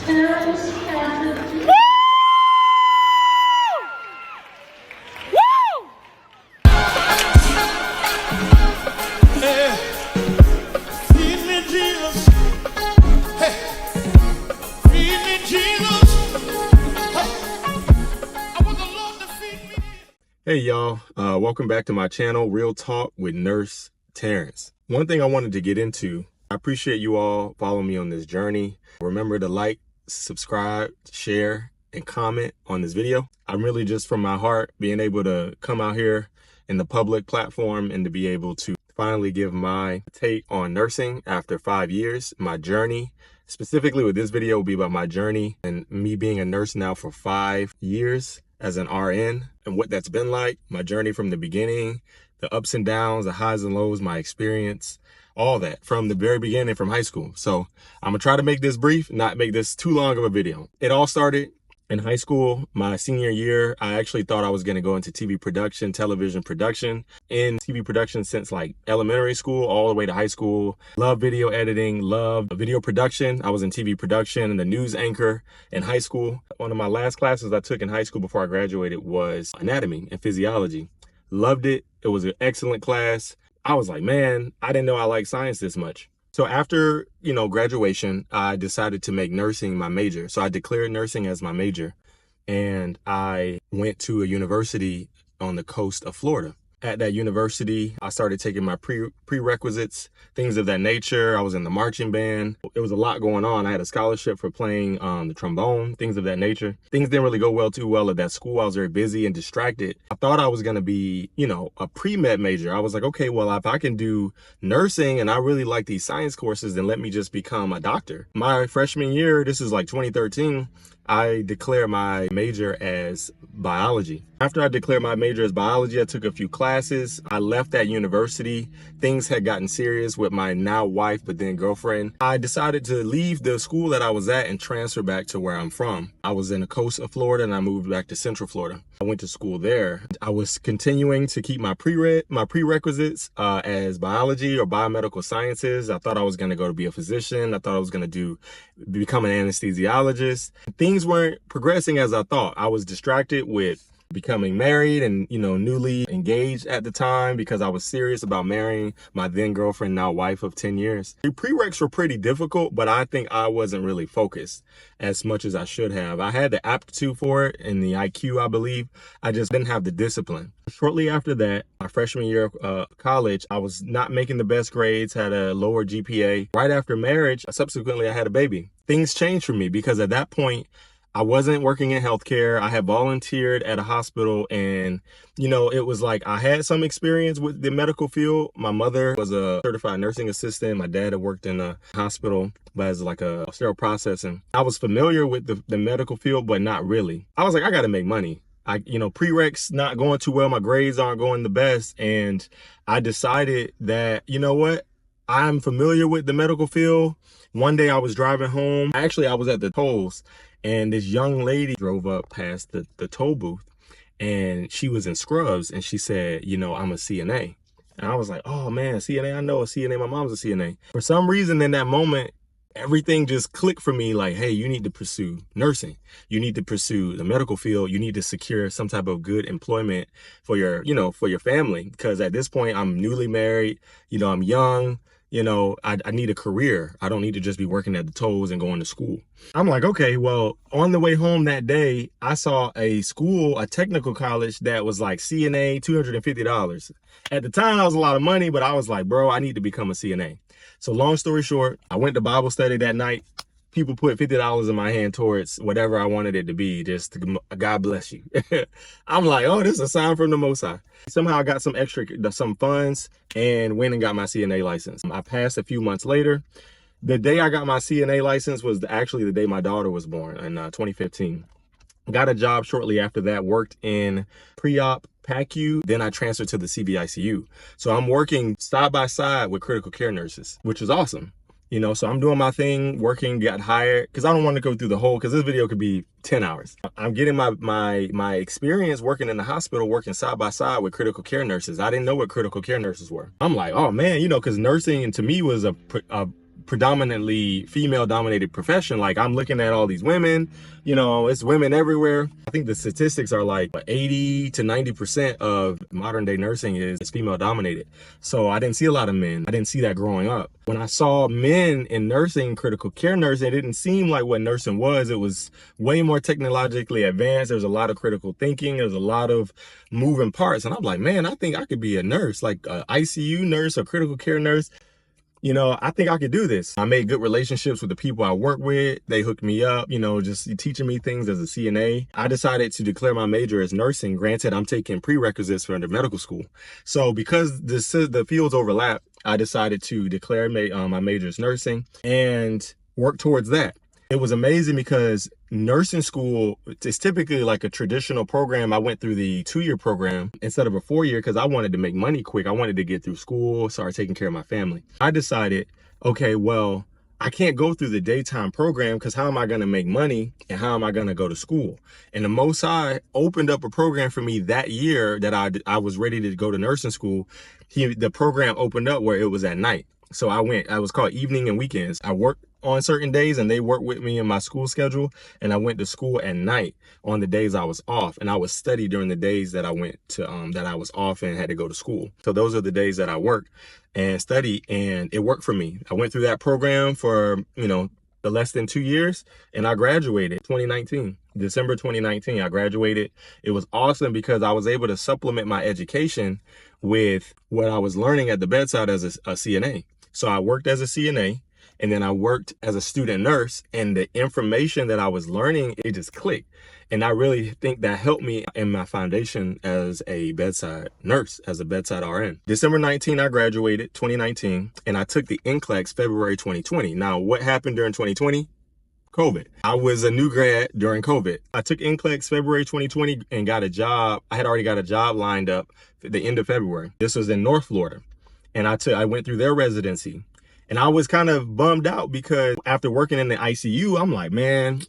Hey y'all, welcome back to my channel, Real Talk with Nurse Terrence. One thing I wanted to get into, I appreciate you all following me on this journey. Remember to like, subscribe, share, and comment on this video. I'm really just from my heart being able to come out here in the public platform and to be able to finally give my take on nursing after 5 years, my journey. Specifically with this video will be about my journey and me being a nurse now for 5 years as an RN and what that's been like, my journey from the beginning, the ups and downs, the highs and lows, my experience, all that from the very beginning from high school. So I'm gonna try to make this brief, not make this too long of a video. It all started in high school, my senior year. I actually thought I was gonna go into TV production, television production. In TV production since like elementary school all the way to high school. Love video editing, love video production. I was in TV production and the news anchor in high school. One of my last classes I took in high school before I graduated was anatomy and physiology. Loved it. It was an excellent class. I was like, man, I didn't know I liked science this much. So after, graduation, I decided to make nursing my major. So I declared nursing as my major and I went to a university on the coast of Florida. At that university, I started taking my prerequisites, things of that nature. I was in the marching band. It was a lot going on. I had a scholarship for playing the trombone, things of that nature. Things didn't really go too well at that school. I was very busy and distracted. I thought I was going to be, a pre-med major. I was like, okay, well, if I can do nursing and I really like these science courses, then let me just become a doctor. My freshman year, this is like 2013, I declared my major as biology. After I declared my major as biology, I took a few classes. I left that university. Things had gotten serious with my now wife, but then girlfriend. I decided to leave the school that I was at and transfer back to where I'm from. I was in the coast of Florida and I moved back to Central Florida. I went to school there. I was continuing to keep my prerequisites as biology or biomedical sciences. I thought I was going to go to be a physician. I thought I was going to become an anesthesiologist. Things weren't progressing as I thought. I was distracted with becoming married and, newly engaged at the time because I was serious about marrying my then girlfriend, now wife of 10 years. The prereqs were pretty difficult, but I think I wasn't really focused as much as I should have. I had the aptitude for it and the IQ, I believe. I just didn't have the discipline. Shortly after that, my freshman year of college, I was not making the best grades, had a lower GPA. Right after marriage, subsequently, I had a baby. Things changed for me because at that point, I wasn't working in healthcare. I had volunteered at a hospital and, it was like I had some experience with the medical field. My mother was a certified nursing assistant. My dad had worked in a hospital, but as like a sterile processing. I was familiar with the medical field, but not really. I was like, I got to make money. Prereqs not going too well. My grades aren't going the best. And I decided that, I'm familiar with the medical field. One day I was driving home. Actually, I was at the tolls. And this young lady drove up past the toll booth and she was in scrubs and she said, I'm a CNA. And I was like, oh man, CNA, I know a CNA. My mom's a CNA. For some reason in that moment, everything just clicked for me like, hey, you need to pursue nursing. You need to pursue the medical field. You need to secure some type of good employment for your, for your family. Because at this point, I'm newly married, I'm young. I need a career. I don't need to just be working at the tolls and going to school. I'm like, okay, well, on the way home that day, I saw a technical college that was like CNA, $250. At the time, that was a lot of money, but I was like, bro, I need to become a CNA. So long story short, I went to Bible study that night. People put $50 in my hand towards whatever I wanted it to be. Just God bless you. I'm like, oh, this is a sign from the Most High. Somehow I got some funds and went and got my CNA license. I passed a few months later. The day I got my CNA license was actually the day my daughter was born in 2015. Got a job shortly after that, worked in pre-op PACU. Then I transferred to the CVICU. So I'm working side by side with critical care nurses, which is awesome. So I'm doing my thing, working, got hired, because I don't want to go through the whole, because this video could be 10 hours. I'm getting my experience working in the hospital, working side by side with critical care nurses. I didn't know what critical care nurses were. I'm like, oh man, because nursing and to me was a predominantly female dominated profession. Like, I'm looking at all these women, you know, it's women everywhere. I think the statistics are like 80 to 90% of modern day nursing is female dominated. So I didn't see a lot of men. I didn't see that growing up. When I saw men in nursing, critical care nursing, it didn't seem like what nursing was. It was way more technologically advanced. There's a lot of critical thinking. There's a lot of moving parts. And I'm like, man, I think I could be a nurse, like an ICU nurse or critical care nurse. You know, I think I could do this. I made good relationships with the people I work with. They hooked me up, you know, just teaching me things as a CNA. I decided to declare my major as nursing. Granted, I'm taking prerequisites for under medical school. So because the fields overlap, I decided to declare my major as nursing and work towards that. It was amazing because nursing school is typically like a traditional program. I went through the 2-year program instead of a 4-year because I wanted to make money quick. I wanted to get through school, start taking care of my family. I decided, okay, well, I can't go through the daytime program because how am I going to make money and how am I going to go to school? And the Most High opened up a program for me that year that I was ready to go to nursing school. The program opened up where it was at night. So I was called evening and weekends. I worked on certain days and they worked with me in my school schedule, and I went to school at night on the days I was off, and I would study during the days that I went to that I was off and had to go to school. So those are the days that I worked and studied, and it worked for me. I went through that program for, you know, the less than 2 years, and I graduated 2019. December 2019, I graduated. It was awesome because I was able to supplement my education with what I was learning at the bedside as a CNA. So I worked as a CNA, and then I worked as a student nurse, and the information that I was learning, it just clicked. And I really think that helped me in my foundation as a bedside nurse, as a bedside RN. December 19, I graduated 2019, and I took the NCLEX February 2020. Now, what happened during 2020? COVID. I was a new grad during COVID. I took NCLEX February 2020 and got a job. I had already got a job lined up at the end of February. This was in North Florida. And I went through their residency. And I was kind of bummed out because after working in the ICU, I'm like, man,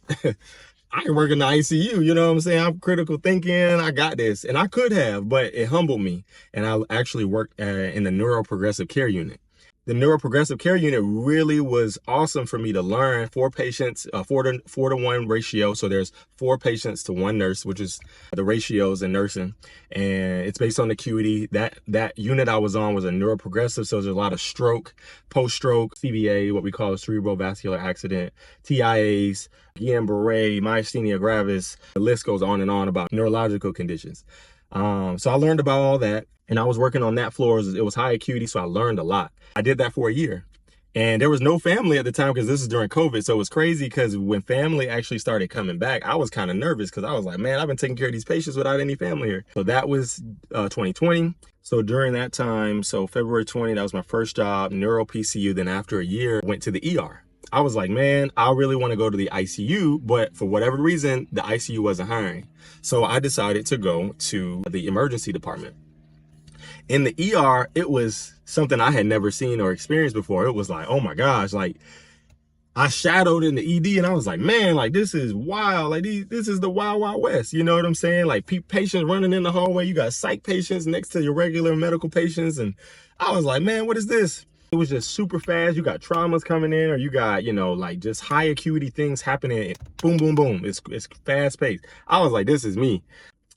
I can work in the ICU. You know what I'm saying? I'm critical thinking. I got this. And I could have, but it humbled me. And I actually worked in the neuroprogressive care unit. The neuroprogressive care unit really was awesome for me to learn. 4 patients, 4 to 1 ratio. So there's 4 patients to 1 nurse, which is the ratios in nursing. And it's based on acuity. That unit I was on was a neuroprogressive. So there's a lot of stroke, post-stroke, CVA, what we call a cerebral vascular accident, TIAs, Guillain-Barré, myasthenia gravis. The list goes on and on about neurological conditions. So I learned about all that, and I was working on that floor. It was high acuity, so I learned a lot. I did that for a year, and there was no family at the time because this is during COVID. So it was crazy because when family actually started coming back, I was kind of nervous because I was like, man, I've been taking care of these patients without any family here. So that was 2020. So during that time, so February 20, that was my first job, neuro PCU. Then after a year, went to the ER. I was like, man, I really want to go to the ICU, but for whatever reason, the ICU wasn't hiring. So I decided to go to the emergency department. In the ER, it was something I had never seen or experienced before. It was like, oh my gosh, like I shadowed in the ED and I was like, man, like this is wild. Like this is the wild, wild west. You know what I'm saying? Like patients running in the hallway. You got psych patients next to your regular medical patients. And I was like, man, what is this? It was just super fast. You got traumas coming in, or you got, you know, like just high acuity things happening. Boom, boom, boom. It's fast paced. I was like, this is me.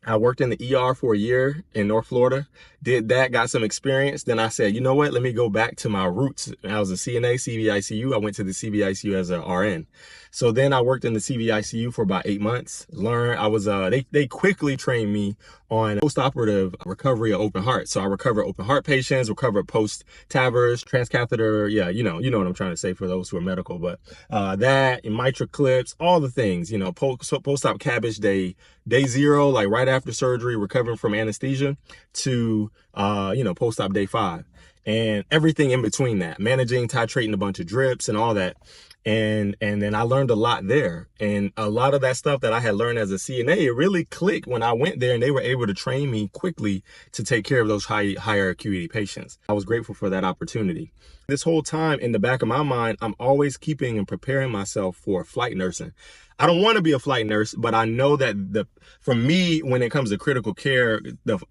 I worked in the ER for a year in North Florida, did that, got some experience. Then I said, you know what, let me go back to my roots. I was a CNA, CVICU. I went to the CVICU as a RN. So then I worked in the CVICU for about 8 months. They quickly trained me on post-operative recovery of open heart. So I recover open heart patients, recover post-TAVRs, transcatheter. Yeah, you know what I'm trying to say for those who are medical, but that and mitral clips, all the things, you know, post-op CABG day 0, like right after surgery, recovering from anesthesia, to post-op day 5, and everything in between that, managing, titrating a bunch of drips and all that. And then I learned a lot there. And a lot of that stuff that I had learned as a CNA, it really clicked when I went there, and they were able to train me quickly to take care of those higher acuity patients. I was grateful for that opportunity. This whole time in the back of my mind, I'm always keeping and preparing myself for flight nursing. I don't want to be a flight nurse, but I know that for me, when it comes to critical care,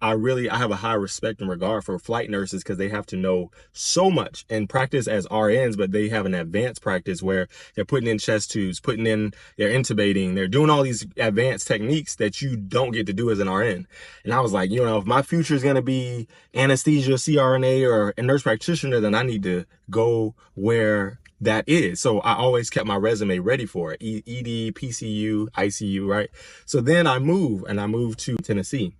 I have a high respect and regard for flight nurses because they have to know so much and practice as RNs, but they have an advanced practice where they're putting in chest tubes, they're intubating, they're doing all these advanced techniques that you don't get to do as an RN. And I was like, if my future is going to be anesthesia, CRNA, or a nurse practitioner, then I need to go where that is. So I always kept my resume ready for it. ED, PCU, ICU, right? So then I moved to Tennessee.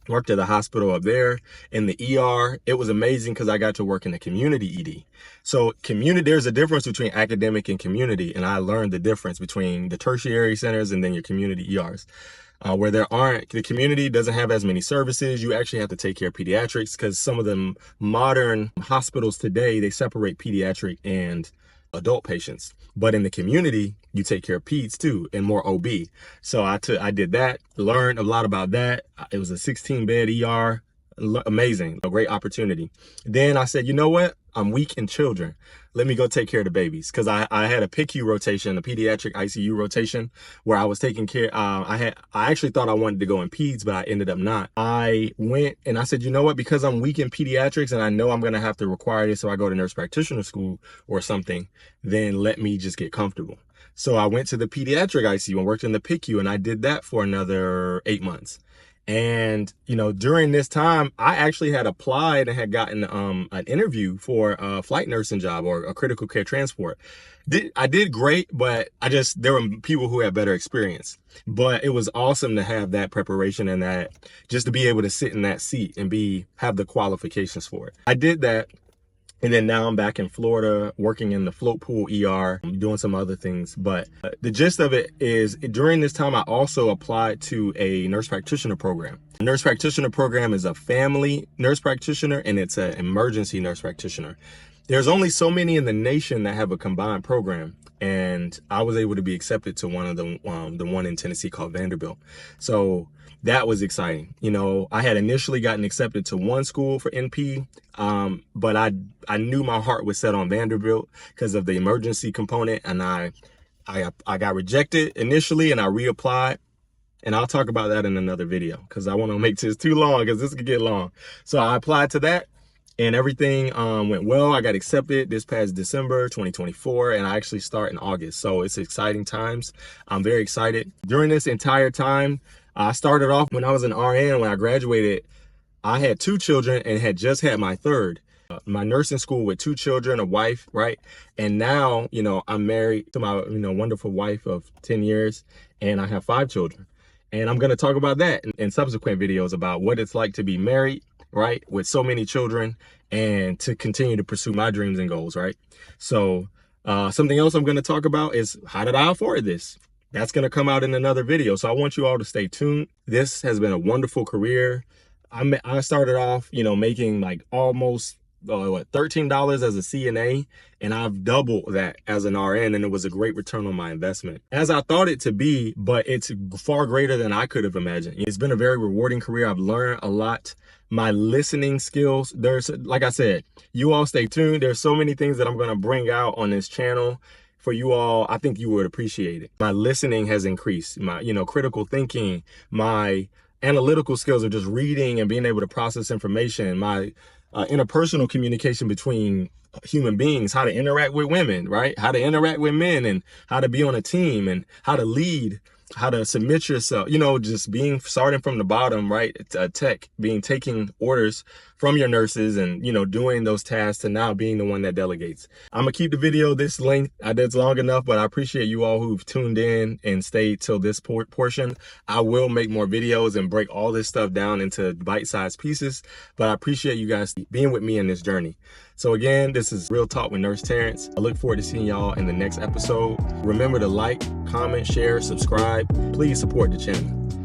Worked at the hospital up there in the ER. It was amazing because I got to work in the community ED. So there's a difference between academic and community. And I learned the difference between the tertiary centers and then your community ERs. Where the community doesn't have as many services. You actually have to take care of pediatrics because some of the modern hospitals today, they separate pediatric and adult patients. But in the community, you take care of peds too, and more OB. So I did that, learned a lot about that. It was a 16-bed ER, amazing, a great opportunity. Then I said, you know what? I'm weak in children. Let me go take care of the babies. Because I had a PICU rotation, a pediatric ICU rotation, where I was taking care. I actually thought I wanted to go in peds, but I ended up not. I went and I said, you know what? Because I'm weak in pediatrics and I know I'm going to have to require this, so I go to nurse practitioner school or something, then let me just get comfortable. So I went to the pediatric ICU and worked in the PICU, and I did that for another 8 months. And, during this time, I actually had applied and had gotten an interview for a flight nursing job or a critical care transport. I did great, but there were people who had better experience. But it was awesome to have that preparation and that just to be able to sit in that seat and have the qualifications for it. I did that. And then now I'm back in Florida working in the float pool ER, doing some other things. But the gist of it is during this time, I also applied to a nurse practitioner program. A nurse practitioner program is a family nurse practitioner and it's an emergency nurse practitioner. There's only so many in the nation that have a combined program. And I was able to be accepted to one of the one in Tennessee called Vanderbilt. So that was exciting. I had initially gotten accepted to one school for NP, but I knew my heart was set on Vanderbilt because of the emergency component, and I got rejected initially, and I reapplied. And I'll talk about that in another video because I want to make this too long because this could get long. So I applied to that. And everything went well. I got accepted this past December 2024, and I actually start in August. So it's exciting times. I'm very excited. During this entire time, I started off when I was an RN. When I graduated, I had 2 children and had just had my third. My nursing school with 2 children, a wife, right? And now, I'm married to my, wonderful wife of 10 years, and I have 5 children. And I'm going to talk about that in subsequent videos about what it's like to be married, right, with so many children and to continue to pursue my dreams and goals, right? So something else I'm going to talk about is how did I afford this? That's going to come out in another video. So I want you all to stay tuned. This has been a wonderful career. I started off, making like almost $13 as a CNA, and I've doubled that as an RN, and it was a great return on my investment, as I thought it to be, but it's far greater than I could have imagined. It's been a very rewarding career. I've learned a lot. My listening skills, like I said, you all stay tuned. There's so many things that I'm going to bring out on this channel for you all. I think you would appreciate it. My listening has increased. My, critical thinking, my analytical skills of just reading and being able to process information, my interpersonal communication between human beings, how to interact with women, right? How to interact with men, and how to be on a team, and how to lead, how to submit yourself, just starting from the bottom, right? Taking orders from your nurses and, doing those tasks, and now being the one that delegates. I'm gonna keep the video this length. That's long enough, but I appreciate you all who've tuned in and stayed till this portion. I will make more videos and break all this stuff down into bite-sized pieces, but I appreciate you guys being with me in this journey. So again, this is Real Talk with Nurse Terrence. I look forward to seeing y'all in the next episode. Remember to like, comment, share, subscribe. Please support the channel.